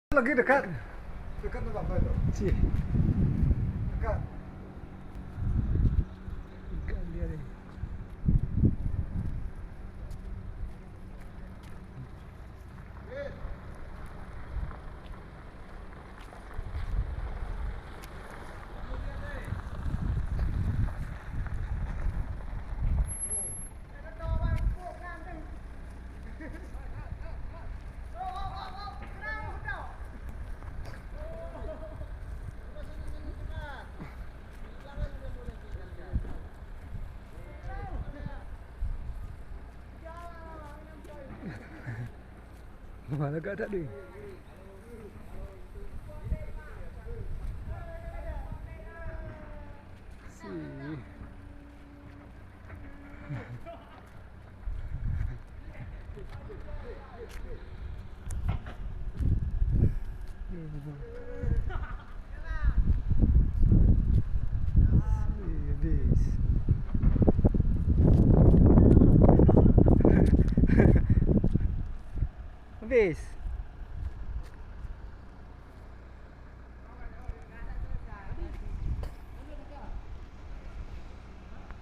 Lagi dekat. Dekat tu apa itu? Cih. Dekat. Dekat dia ni. Mana kat tadi? Si. Habis.